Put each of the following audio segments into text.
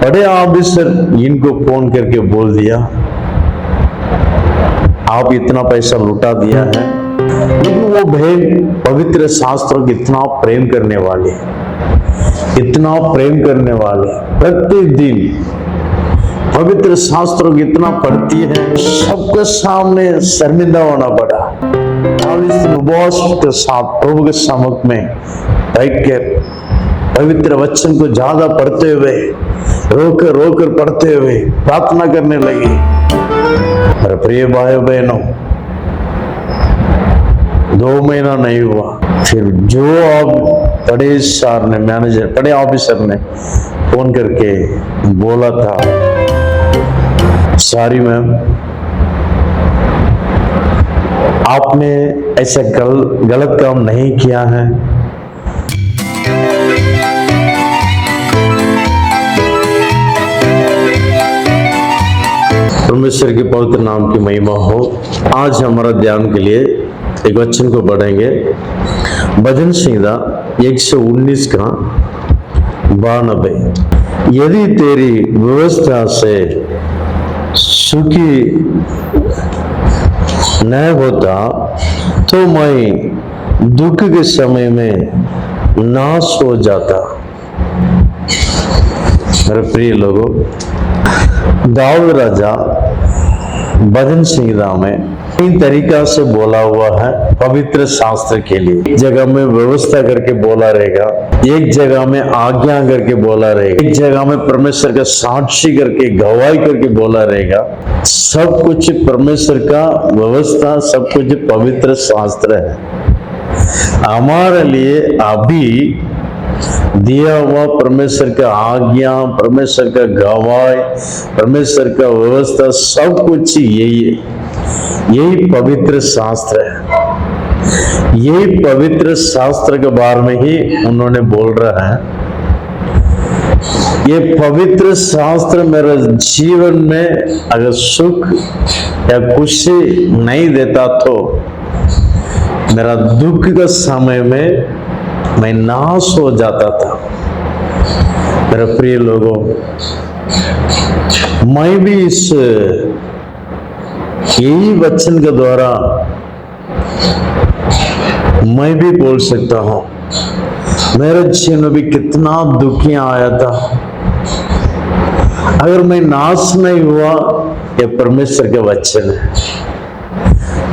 बड़े ऑफिसर इनको फोन करके बोल दिया, आप इतना पैसा लुटा दिया है। लेकिन वो बहन पवित्र शास्त्रों को इतना प्रेम करने वाले, इतना प्रेम करने वाले, प्रत्येक दिन पवित्र शास्त्रों को इतना पढ़ती है, सबके सामने शर्मिंदा होना पड़ा। 40 दिन उपवास के साथ प्रभु के सम्मुख में बैठ के पवित्र वचन को ज्यादा पढ़ते हुए, रोकर रोकर पढ़ते हुए प्रार्थना करने लगी। मेरे प्रिय भाई बहनों, 2 महीना नहीं हुआ, फिर जो अब बड़े सर ने, मैनेजर, बड़े ऑफिसर ने फोन करके बोला था, सॉरी मैम, आपने ऐसा गलत काम नहीं किया है। परमेश्वर के पवित्र नाम की महिमा हो। आज हमारा ध्यान के लिए एक वचन को पढ़ेंगे, भजन संहिता 119 का 92। यदि तेरी व्यवस्था से सुखी न होता तो मैं दुख के समय में नाश हो जाता। मेरे प्रिय लोगों, दाऊद राजा भजन संहिता में तीन तरीका से बोला हुआ है पवित्र शास्त्र के लिए। एक जगह में व्यवस्था करके बोला रहेगा, एक जगह में आज्ञा करके बोला रहेगा, एक जगह में परमेश्वर का साक्षी करके, गवाही करके बोला रहेगा। सब कुछ परमेश्वर का व्यवस्था, सब कुछ पवित्र शास्त्र है। हमारे लिए अभी दिया हुआ परमेश्वर का आज्ञा, परमेश्वर का गवाही, परमेश्वर का व्यवस्था, सब कुछ यही पवित्र शास्त्र है। यही पवित्र शास्त्र के बारे में ही उन्होंने बोल रहा है। ये पवित्र शास्त्र मेरे जीवन में अगर सुख या खुशी नहीं देता तो मेरा दुख के समय में मैं नाश हो जाता था। मेरे प्रिय लोगों, मैं भी इस यही वचन के द्वारा मैं भी बोल सकता हूं, मेरे जीवन में भी कितना दुखियां आया था। अगर मैं नाश नहीं हुआ, ये परमेश्वर के वचन है।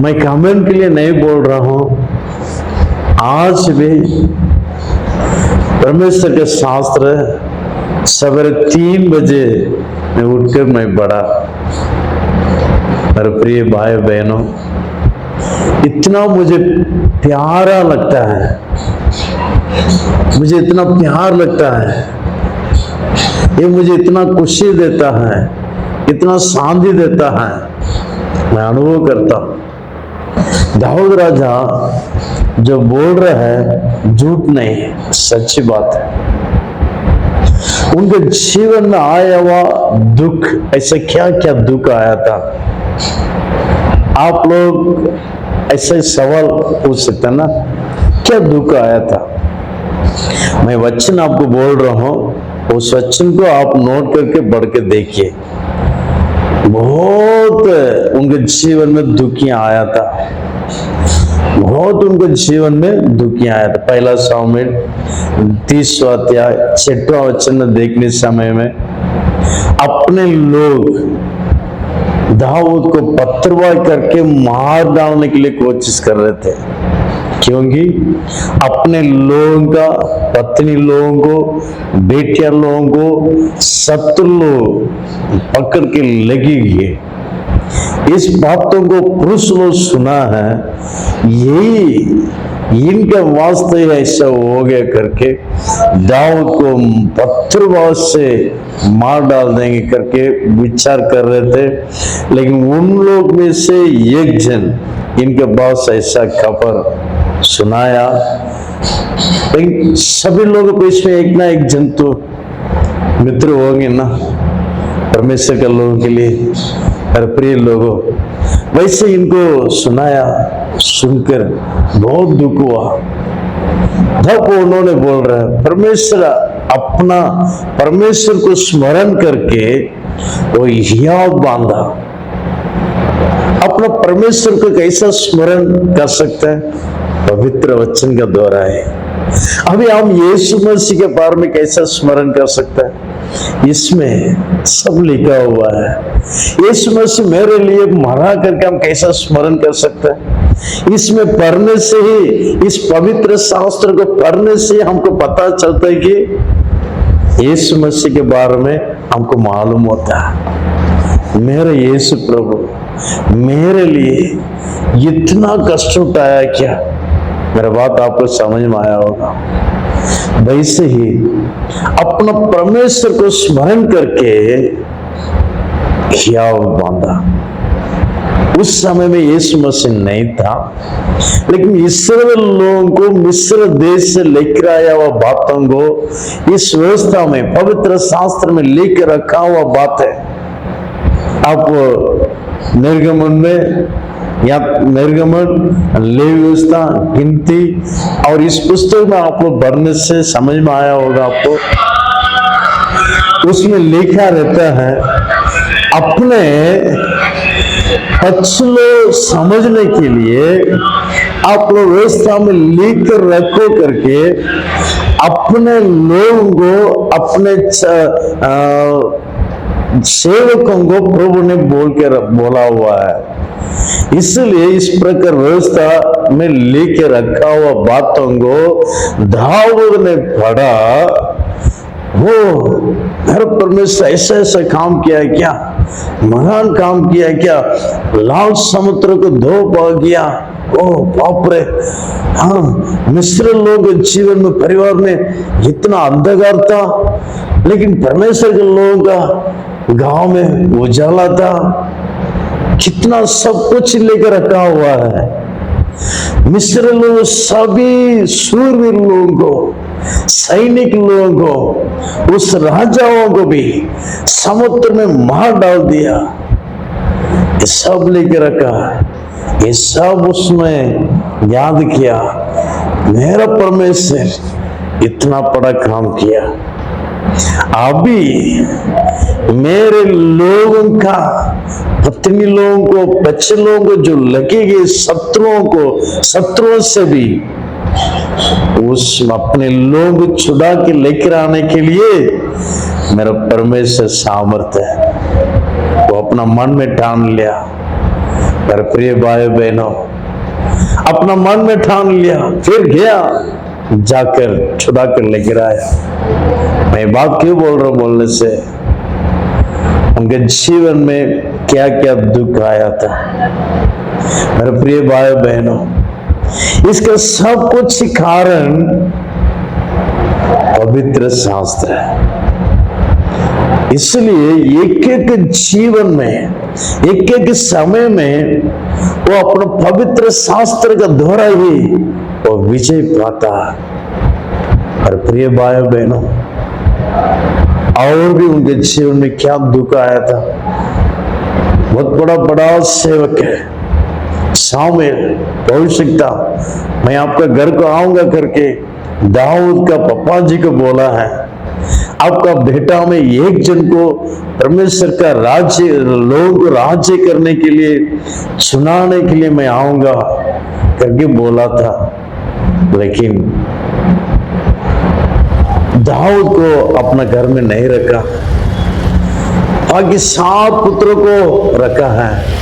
मैं कमेंट के लिए नहीं बोल रहा हूं, आज भी परमेश्वर के शास्त्र सवेरे 3 बजे मैं उठकर मैं पढ़ा। मेरे प्रिय भाई बहनों, इतना मुझे प्यारा लगता है, मुझे इतना प्यार लगता है, ये मुझे इतना खुशी देता है, इतना शांति देता है, मैं अनुभव करता हूं। दाऊद राजा जो बोल रहा है झूठ नहीं, सच्ची बात है। उनके जीवन में आया हुआ दुख, ऐसे क्या क्या दुख आया था। आप लोग ऐसे सवाल पूछ सकते हैं ना, क्या दुख आया था। मैं वचन आपको बोल रहा हूं, उस वचन को आप नोट करके पढ़ के देखिए। बहुत उनके जीवन में दुखियां आया था, बहुत उनके जीवन में दुखियां आया था। पहला शामूएल 30वां अध्याय 6वां वचन देखने समय में अपने लोग दाऊद को पत्थरबाज करके मार डालने के लिए कोशिश कर रहे थे, क्योंकि अपने लोगों का, पत्नी लोगों को, बेटिया लोगों को शत्रु लोग पकड़ के लगी गए। इस बातों को पुरुष लोग सुना है, यही इनके वास्ते ऐसा हो गया करके दाऊद को पत्थरबाज से मार डाल देंगे करके विचार कर रहे थे। लेकिन उन लोग में से एक जन इनके पास ऐसा खबर सुनाया। लेकिन सभी लोगों को इसमें एक ना एक जन तो मित्र होंगे ना परमेश्वर के लोगों के लिए। और प्रिय लोगों, वैसे इनको सुनाया, सुनकर बहुत दुख हुआ। तब उन्होंने बोल रहा है, परमेश्वर अपना परमेश्वर को स्मरण करके वो हियाव बांधा। अपना परमेश्वर को कैसा स्मरण कर सकता है? पवित्र वचन का द्वारा है। अभी हम यीशु मसीह के बारे में कैसा स्मरण कर सकता है? इसमें सब लिखा हुआ है। यीशु मसीह मेरे लिए मरा करके हम कैसा स्मरण कर सकते हैं? इसमें पढ़ने से ही, इस पवित्र शास्त्र को पढ़ने से हमको पता चलता है कि यीशु मसीह के बारे में हमको मालूम होता है। मेरे यीशु प्रभु मेरे लिए इतना कष्ट उठाया क्या? मेरा बात आपको समझ में आया होगा। वैसे ही अपना परमेश्वर को स्मरण करके हियाव बांधा। उस समय में यीशु मसीह नहीं था, लेकिन इस्राएल लोगों को मिस्र देश से लेकर आया हुआ बातों को इस व्यवस्था में, पवित्र शास्त्र में लेकर रखा हुआ बात है। आप निर्गमन में या निर्गमन, लेवी व्यवस्था, गिनती और इस पुस्तक में आप लोग पढ़ने से समझ में आया होगा आपको। उसमें लिखा रहता है, अपने पछलो समझने के लिए आप लोग व्यवस्था में लिख कर रखो करके अपने लोगों को, अपने सेवकों को प्रभु ने बोला हुआ है। इसलिए इस प्रकार व्यवस्था में लेके रखा हुआ बातों को दाऊद ने पढ़ा। वो हर परमेश्वर ऐसा ऐसा काम किया है क्या? महान काम किया है क्या? लाल समुद्र को धो पा गया। ओ बाप रे! हाँ, मिस्र लोग के जीवन में, परिवार में इतना अंधकार था, लेकिन परमेश्वर के लोगों का गांव में उजाला था। कितना सब कुछ लेकर रखा हुआ है। मिस्र लोग सभी सूरवीर लोगों को, सैनिक लोगों को, उस राजाओं को भी समुद्र में मार डाल दिया। ये सब लेकर रखा, ये सब उसमें याद किया, मेरा परमेश्वर इतना बड़ा काम किया। अभी मेरे लोगों का, पत्नी लोगों को, बच्चे लोगों को जो लगेंगे, शत्रुओं को, शत्रुओं से भी उस अपने लोग छुड़ा के लेकर आने के लिए मेरा परमेश्वर सामर्थ्य है। वो अपना मन में ठान लिया। मेरे प्रिय भाई बहनों, अपना मन में ठान लिया, फिर गया, जाकर छुड़ा कर लेकर आया। मैं बात क्यों बोल रहा हूं? बोलने से उनके जीवन में क्या क्या दुख आया था। मेरे प्रिय भाई बहनों, इसका सब कुछ कारण पवित्र शास्त्र है। इसलिए एक एक जीवन में, एक एक समय में वो अपना पवित्र शास्त्र का द्वारा ही वो विजय पाता। और प्रिय भाई बहनों, और भी उनके जीवन में क्या दुख आया था। बहुत बड़ा सेवक है शाऊल, भविष्यवक्ता, मैं आपका घर को आऊंगा करके दाऊद का पापा जी को बोला है, आपका बेटा में एक जन को परमेश्वर का राज्य, लोगों को राज्य करने के लिए, सुनाने के लिए मैं आऊंगा करके बोला था। लेकिन दाऊद को अपना घर में नहीं रखा, बाकी 7 पुत्रों को रखा है।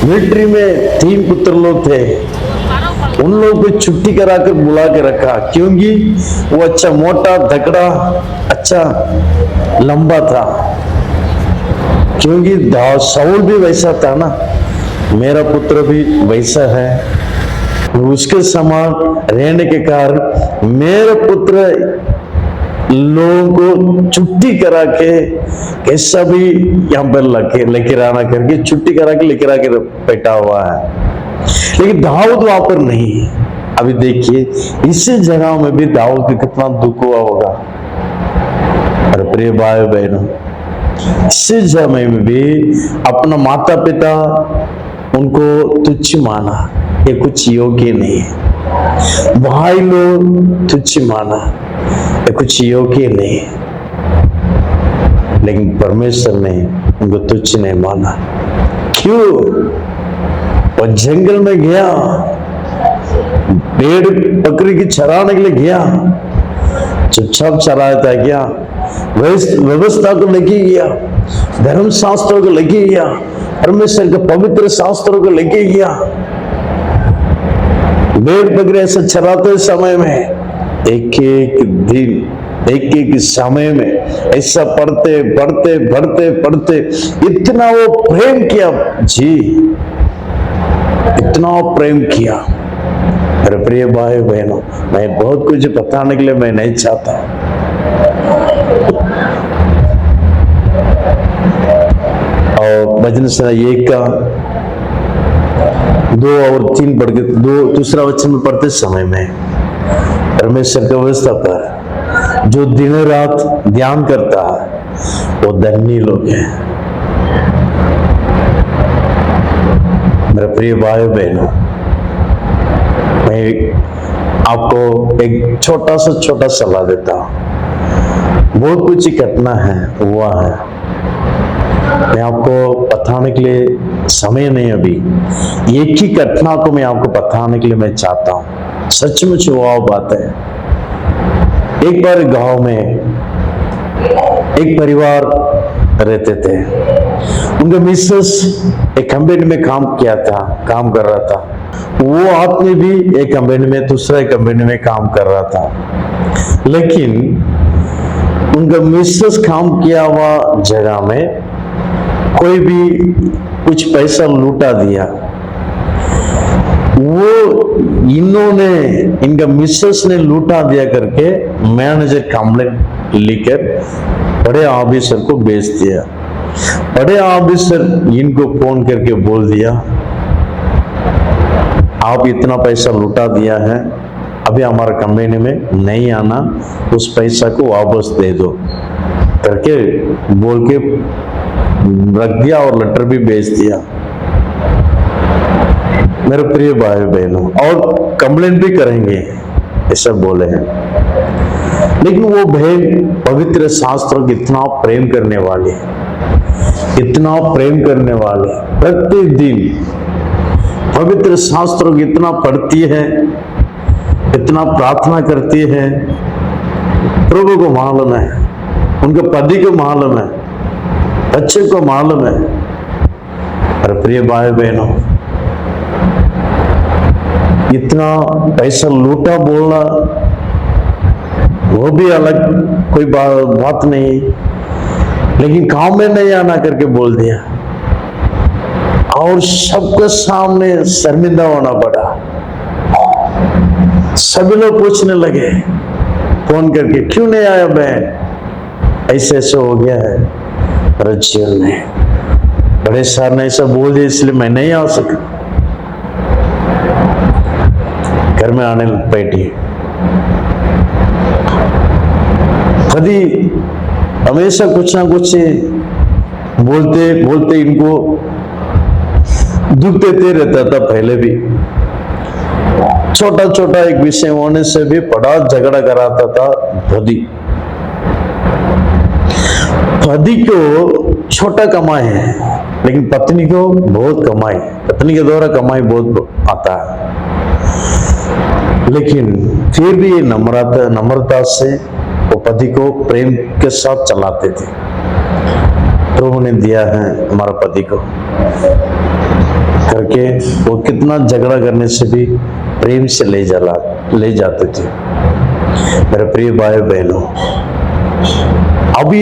मिलिट्री में 3 पुत्र लोग थे, उन लोगों को छुट्टी कराकर बुला के रखा, क्योंकि वो अच्छा मोटा तगड़ा, अच्छा लंबा था। क्योंकि शाऊल भी वैसा था ना, मेरा पुत्र भी वैसा है। उसके समान रहने के कारण मेरे पुत्र लोगों को छुट्टी करा के कैसा भी यहाँ पर लेकर आना करके छुट्टी करा के लेकर आके बैठा हुआ है। लेकिन दाऊद वहां पर नहीं है। अभी देखिए, इसी जगह में भी दाऊद को कितना दुख हुआ होगा। और प्रिय भाई बहनों, इसी समय में भी अपना माता पिता उनको तुच्छ माना, ये कुछ योग्य नहीं है। भाई लोग तुच्छ माना, ये कुछ योग्य नहीं, लेकिन परमेश्वर ने उनको तुच्छ नहीं माना। क्यों? वो जंगल में गया, भेड़ बकरी की चराने के लिए गया, चुपचाप चराया था क्या? व्यवस्था को लेके गया, धर्म शास्त्रों को लेके गया, परमेश्वर के पवित्र शास्त्रों को लेके गया। भेड़ बकरी ऐसे चराते समय में एक एक दिन, एक एक समय में ऐसा पढ़ते पढ़ते पढ़ते पढ़ते इतना वो प्रेम किया जी, इतना प्रेम किया। मेरे प्रिय भाई बहनों, मैं बहुत कुछ बताने के लिए मैं नहीं चाहता, और भजन संहिता 1 का 2 और 3 पढ़ के दूसरा वचन में पढ़ते समय में परमेश्वर की व्यवस्था पर जो दिन रात ध्यान करता है वो धन्य लोग हैं। मेरे प्रिय भाई बहनों, मैं आपको एक छोटा सा सलाह देता हूं। बहुत कुछ घटना है, हुआ है, मैं आपको बताने के लिए समय नहीं, अभी एक ही घटना को मैं आपको बताने के लिए मैं चाहता हूं। सचमुच वो बात है। एक बार गांव में एक परिवार रहते थे। उनके मिसेस एक कंपनी में काम कर रहा था। वो आदमी भी एक कंपनी में, दूसरा कंपनी में काम कर रहा था। लेकिन उनका मिसेस काम किया हुआ जगह में कोई भी कुछ पैसा लूटा दिया। वो इनका मिसेस ने लूटा दिया करके मैनेजर कंप्लेंट लिखकर बड़े ऑफिसर को भेज दिया। बड़े ऑफिसर इनको फोन करके बोल दिया, आप इतना पैसा लूटा दिया है, अभी हमारा कंपनी में नहीं आना, उस पैसा को वापस दे दो करके बोल के रख दिया और लेटर भी भेज दिया। मेरे प्रिय भाई बहनों, और कंप्लेंट भी करेंगे ऐसा बोले हैं। लेकिन वो बहन पवित्र शास्त्रों की इतना प्रेम करने वाली, इतना प्रेम करने वाली, प्रत्येक दिन पवित्र शास्त्रों की इतना पढ़ती है, इतना प्रार्थना करती है। प्रभु को मालूम है, उनके पति को मालूम है, बच्चे को मालूम है। और प्रिय भाई बहनों, इतना पैसा लूटा बोलना वो भी अलग कोई बात नहीं, लेकिन काम में नहीं आना करके बोल दिया और सबके सामने शर्मिंदा होना पड़ा। सभी लोग पूछने लगे फोन करके, क्यों नहीं आया बहन? ऐसे ऐसे हो गया है मेरे जीवन में, बड़े सर ने ऐसा बोल दिया इसलिए मैं नहीं आ सका। घर में आने बैठी, कभी हमेशा कुछ ना कुछ बोलते बोलते इनको दुख देते रहता था। पहले भी छोटा छोटा एक विषय होने से भी बड़ा झगड़ा कराता था। पति को छोटा कमाई है, लेकिन पत्नी को बहुत कमाई, पत्नी के द्वारा कमाई बहुत आता है। लेकिन फिर भी नम्रता से वो पति को प्रेम के साथ चलाते थे। प्रभु ने दिया है हमारा पति को करके, वो कितना झगड़ा करने से भी प्रेम से ले जाते थे। मेरे प्रिय भाई बहनों, अभी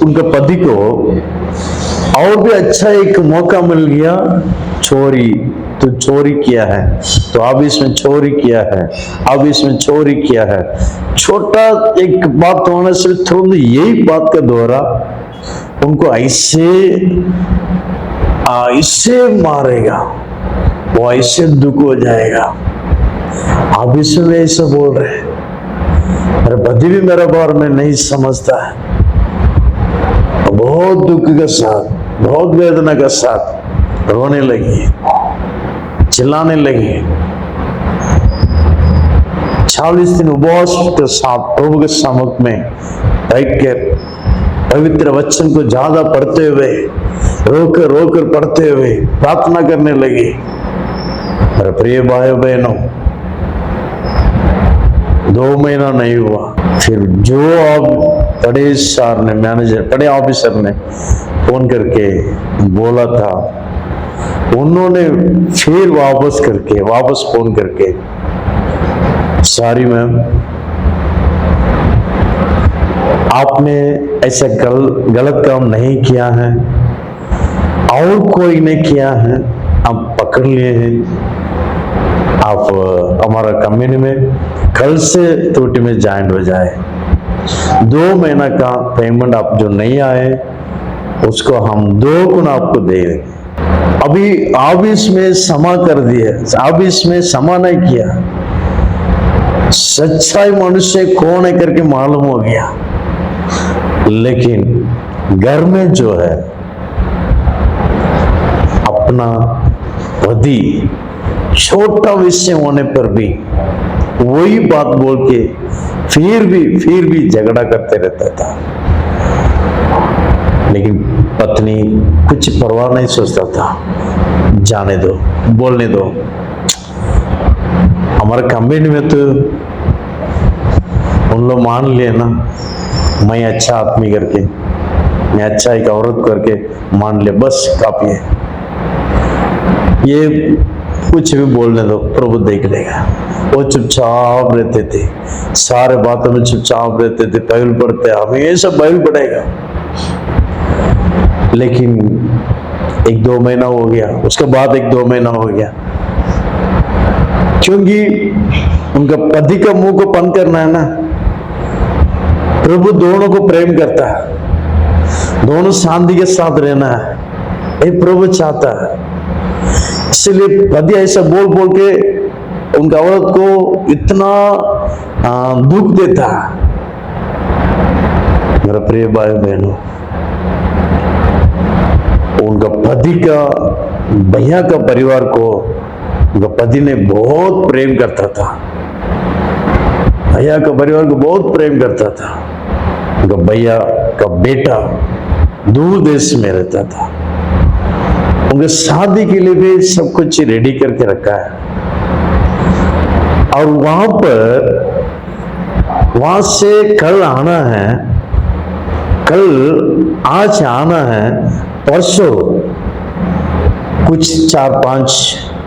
उनके पति को और भी अच्छा एक मौका मिल गया। तो चोरी किया है, तो अब इसमें चोरी किया है, अब इसमें चोरी किया है। छोटा एक बात होने से थोड़ी यही बात का द्वारा उनको ऐसे मारेगा, वो ऐसे दुख हो जाएगा। आप इसमें ऐसा बोल रहे हैं। मेरा पति भी मेरे बारे में नहीं समझता है, बहुत दुख के साथ, बहुत वेदना के साथ रोने लगी, चिल्लाने लगी, 40 दिन उपवास के साथ प्रभु के सम्मुख में बैठकर पवित्र वचन को ज्यादा पढ़ते हुए, रोकर रोकर पढ़ते हुए प्रार्थना करने लगे। मेरे प्रिय भाइयों बहनों, 2 महीना नहीं हुआ, फिर जो अब बड़े सर ने, मैनेजर, बड़े ऑफिसर ने फोन करके बोला था, उन्होंने फिर वापस फोन करके, सॉरी मैम, आपने ऐसा गलत काम नहीं किया है, और कोई ने किया है, आप पकड़ लिए हैं, आप हमारा कंपनी में कल से त्रुटि में ज्वाइन हो जाए। 2 महीना का पेमेंट आप जो नहीं आए उसको हम 2 गुना आपको देंगे। अभी आप इसमें क्षमा कर दिए, आप इसमें क्षमा नहीं किया, सच्चाई मनुष्य कौन है करके मालूम हो गया। लेकिन घर में जो है अपना पति छोटा विषय होने पर भी वही बात बोल के फिर भी झगड़ा करते रहता था। लेकिन पत्नी कुछ परवाह नहीं सोचता था, जाने दो, बोलने दो। हमारे कंपनी में तो उन लोग मान लिए ना, मैं अच्छा आदमी करके, मैं अच्छा एक औरत करके मान ले, बस काफी है। ये कुछ भी बोलने दो, प्रभु देख लेगा। वो चुपचाप रहते थे, सारे बातों में चुपचाप रहते थे, बाइबल पढ़ते, हमें ये सब बाइबल पढ़ेगा। लेकिन 1-2 महीना हो गया, उसके बाद 1-2 महीना हो गया, क्योंकि उनका पति का मुंह को बंद करना है ना। प्रभु दोनों को प्रेम करता है, दोनों शांति के साथ रहना है, ये प्रभु चाहता है। इसलिए पति ऐसा बोल के उनका औरत को इतना दुख देता। मेरा प्रिय भाई बहनों, उनका पति का, भैया का परिवार को उनका पति ने बहुत प्रेम करता था, भैया का परिवार को बहुत प्रेम करता था। उनका भैया का बेटा दूर देश में रहता था, उनके शादी के लिए भी सब कुछ रेडी करके रखा है। और वहां से कल आना है, आज आना है, परसों कुछ 4-5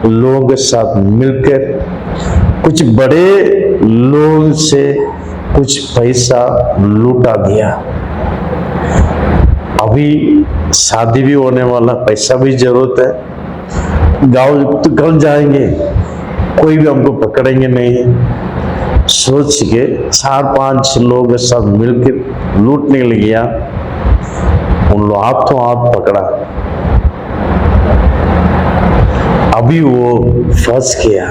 लोगों के साथ मिलकर कुछ बड़े लोगों से कुछ पैसा लूटा दिया। अभी शादी भी होने वाला, पैसा भी जरूरत है। गांव तो कल जाएंगे, कोई भी हमको पकड़ेंगे नहीं, सोच के 4-5 लोगों के साथ मिलकर लूटने के लिए गया। उन लोग हाथों हाथ पकड़ा, अभी वो फंस गया,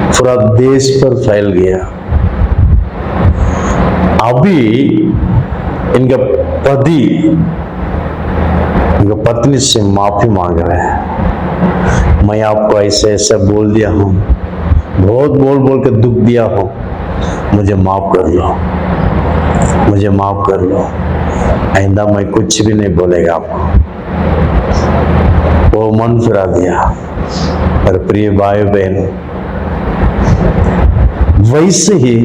पूरा देश पर फैल गया। अभी इनका पति इनका पत्नी से माफी मांग रहा है, मैं आपको ऐसे ऐसे बोल दिया हूं, बहुत बोल के दुख दिया हूं, मुझे माफ कर लो, मुझे माफ कर लो, आइंदा मैं कुछ भी नहीं बोलेगा आपको। वो मन फिरा दिया। पर प्रिय भाई बहन, वैसे ही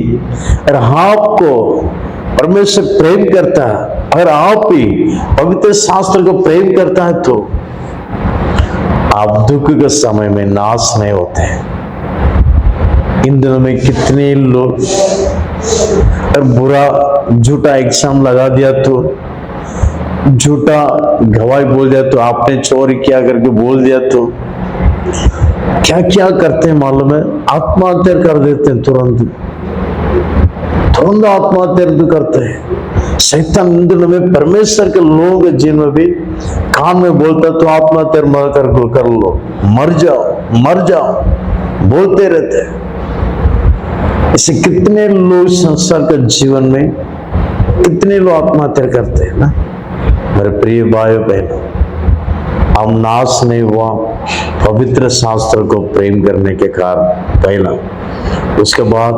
अगर आपको परमेश्वर प्रेम करता है, अगर आप भी पवित्र शास्त्र को प्रेम करता है, तो आप दुख के समय में नाश नहीं होते। इन दिनों में कितने लोग अगर बुरा झूठा एग्जाम लगा दिया, तो झूठा गवाही बोल दिया, तो आपने चोरी किया करके बोल दिया, तो क्या क्या करते हैं मालूम है? आत्महत्या कर देते हैं, तुरंत आत्महत्या करते हैं। शैतान इन दिनों में परमेश्वर के लोगों के जीवन में भी कान में बोलता, तो आत्महत्या कर लो, मर जाओ बोलते रहते हैं। इसे कितने लोग संसार के जीवन में कितने लोग आत्महत्या करते हैं ना। मेरे प्रिय भाई बहनों, हम नाश नहीं हुआ पवित्र शास्त्र को प्रेम करने के कारण। पहला उसके बाद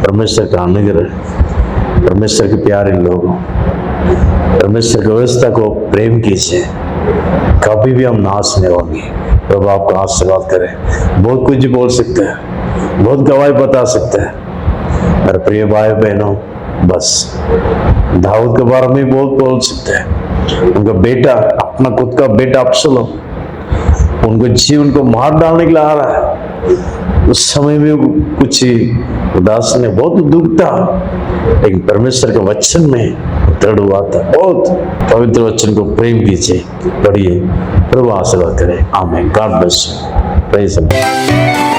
परमेश्वर का अनुग्रह, परमेश्वर के प्यारे लोगों, परमेश्वर की व्यवस्था को प्रेम कीजिए, कभी भी हम नाश नहीं होंगे। प्रभु आपका आशीर्वाद करे। बहुत कुछ बोल सकते हैं, बहुत गवाही बता सकते हैं, मेरे प्रिय भाई बहनों, बस दाऊद के बारे में बहुत बोल सकते हैं। उनका बेटा, अपना खुद का बेटा अब्सलोम, उनको जीवन को मार डालने के लिए आ रहा है। उस समय में कुछ उदास ने, बहुत दुख था, लेकिन परमेश्वर के वचन में दृढ़ हुआ था। बहुत पवित्र वचन को प्रेम कीजिए, पढ़िए, प्रभु आशीर्वाद करे। आमीन। God bless you. Praise the Lord.